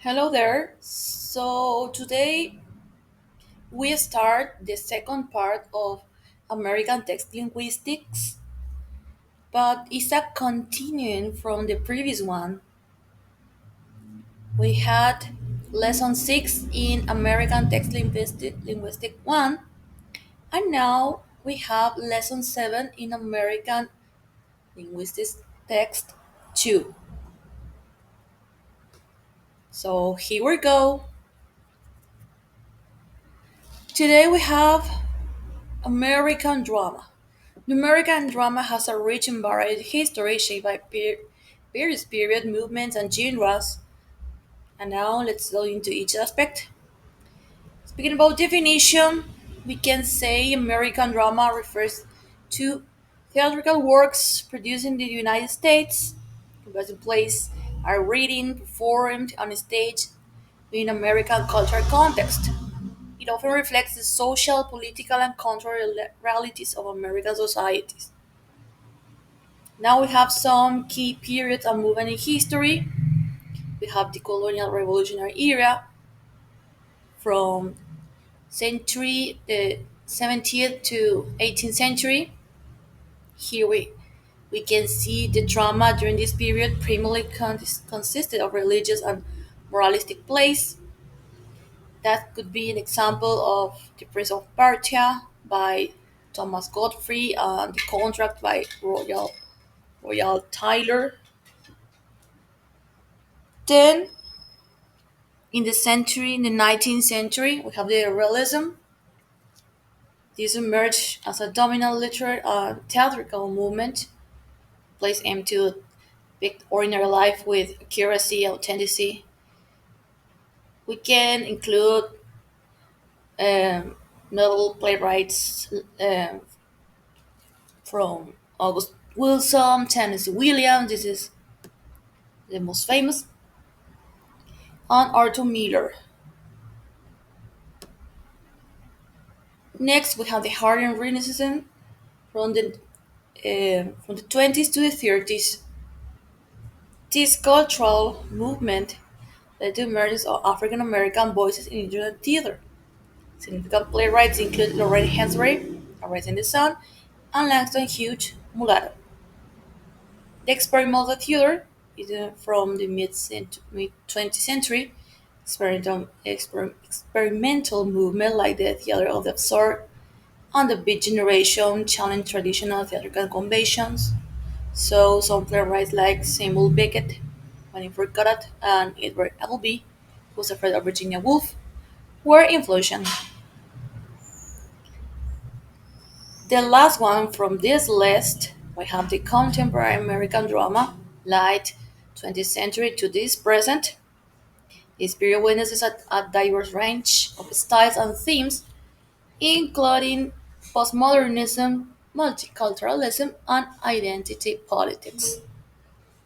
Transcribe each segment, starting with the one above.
Hello there. So today we start the second part of American text linguistics, but it's a continuing from the previous one. We had lesson 6 in American text linguistic 1, and now we have lesson 7 in American linguistics text 2. So here we go. Today we have American drama. The American drama has a rich and varied history shaped by various period movements and genres. And now let's go into each aspect. Speaking about definition, we can say American drama refers to theatrical works produced in the United States, where the plays are written, performed on stage in American cultural context. It often reflects the social, political, and cultural realities of American societies. Now we have some key periods and movement in history. We have the colonial revolutionary era from the 17th to 18th century. Here we can see the drama during this period primarily consisted of religious and moralistic plays. That could be an example of The Prince of Persia by Thomas Godfrey and The Contract by Royal Tyler. Then in the 19th century, we have the realism. This emerged as a dominant literary and theatrical movement, place aimed to depict ordinary life with accuracy, authenticity. We can include um, notable playwrights from August Wilson, Tennessee Williams, this is the most famous, and Arthur Miller. Next, we have the Harlem Renaissance from the 20s to the 30s. This cultural movement led to the emergence of African American voices in Indian theater. Significant playwrights include Lorraine Hansberry, A Rise in the Sun, and Langston Hughes Mulatto. The experimental theater is from the mid 20th century. Experimental movement like the theater of the absurd and the beat generation challenge traditional theatrical conventions. So some playwrights like Samuel Beckett, Winifred Goddard, and Edward Albee, who's afraid of Virginia Woolf, were influential. The last one from this list, we have the contemporary American drama, late 20th century to this present. This period witnesses a diverse range of styles and themes, including postmodernism, multiculturalism, and identity politics.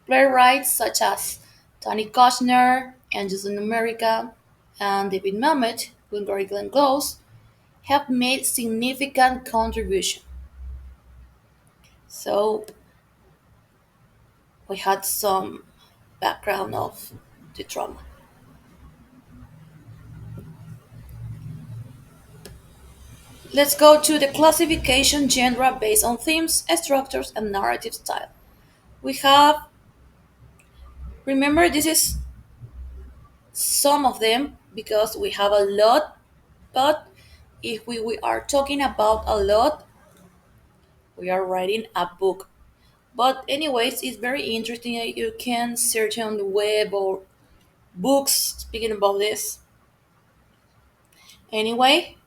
Playwrights such as Tony Kushner, Angels in America, and David Mamet, with Glenn Close, have made significant contributions. So we had some background of the drama. Let's go to the classification genre based on themes, structures, and narrative style. We have, remember, this is some of them because we have a lot, but if we are talking about a lot, we are writing a book. But, anyways, it's very interesting. You can search on the web or books speaking about this. Anyway,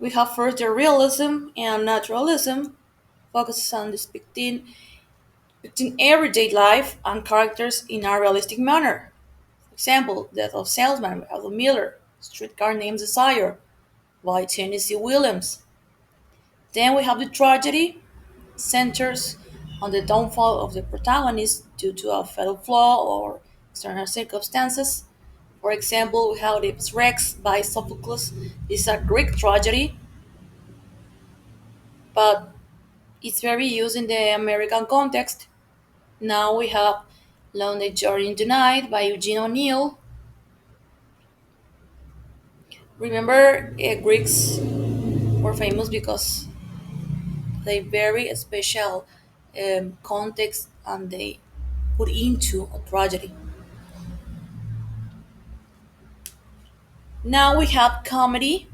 we have first the realism and naturalism, focuses on depicting everyday life and characters in a realistic manner. For example, Death of Salesman by Arthur Miller, Streetcar Named Desire by Tennessee Williams. Then we have the tragedy, centers on the downfall of the protagonist due to a fatal flaw or external circumstances. For example, we have Oedipus Rex by Sophocles. This is a Greek tragedy, but it's very used in the American context. Now we have Lonely Journey into Night by Eugene O'Neill. Remember, Greeks were famous because they very special context and they put into a tragedy. Now we have comedy.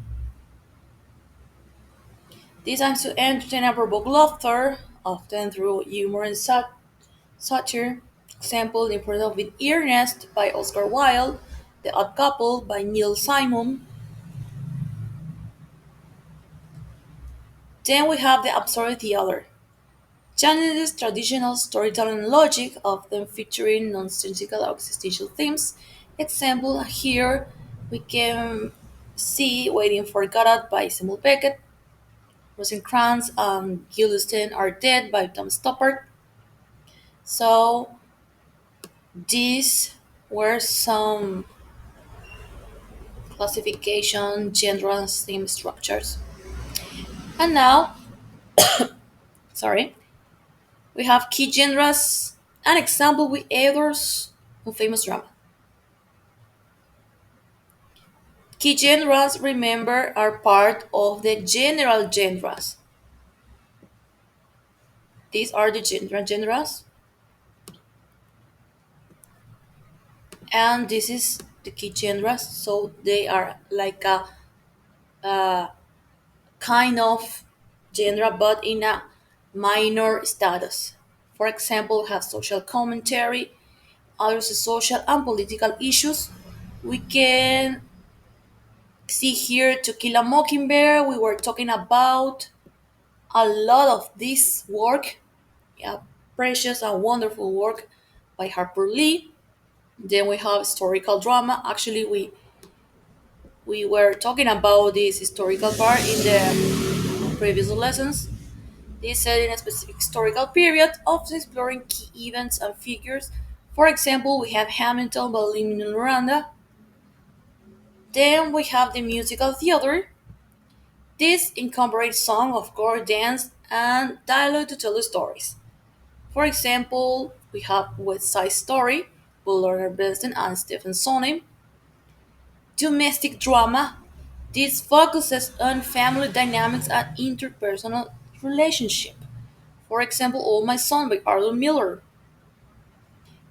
Designed to entertain and provoke laughter, often through humor and satire. Example, The Importance of Earnest by Oscar Wilde, The Odd Couple by Neil Simon. Then we have the absurd theater. Challenges traditional storytelling logic, often featuring nonsensical or existential themes. Example, here we can see Waiting for Godot by Samuel Beckett, Rosencrantz and Guildenstern Are Dead by Tom Stoppard. So these were some classification, genres, theme structures. And now, sorry, we have key genres. An example with authors of famous drama. Key genres, remember, are part of the general genres. These are the genres, and this is the key genres. So they are like a kind of genre, but in a minor status. For example, we have social commentary, others is social and political issues. We can see here To Kill a Mockingbird. We were talking about a lot of this work, yeah, precious and wonderful work by Harper Lee. Then we have historical drama. Actually, we were talking about this historical part in the previous lessons. This set in a specific historical period, often exploring key events and figures. For example, we have Hamilton by Lin-Manuel Miranda. Then we have the musical theater. This incorporates song, of course, dance, and dialogue to tell the stories. For example, we have West Side Story by Leonard Bernstein and Stephen Sondheim. Domestic drama. This focuses on family dynamics and interpersonal relationship. For example, All My Son by Arthur Miller.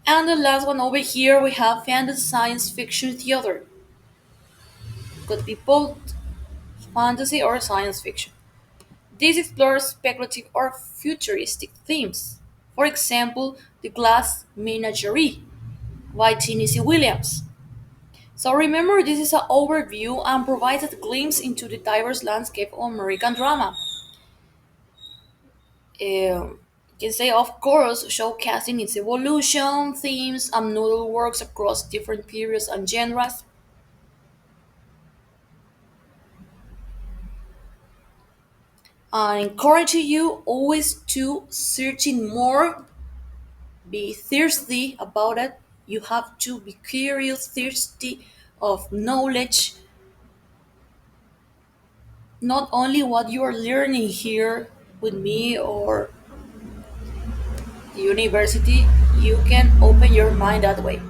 And the last one over here, we have fantasy science fiction theater. Could be both fantasy or science fiction. This explores speculative or futuristic themes. For example, The Glass Menagerie by Tennessee Williams. So remember, this is an overview and provides a glimpse into the diverse landscape of American drama. You can say, of course, showcasing its evolution, themes, and notable works across different periods and genres. I encourage you always to searching more, be thirsty about it. You have to be curious, thirsty of knowledge, not only what you are learning here with me or the university, you can open your mind that way.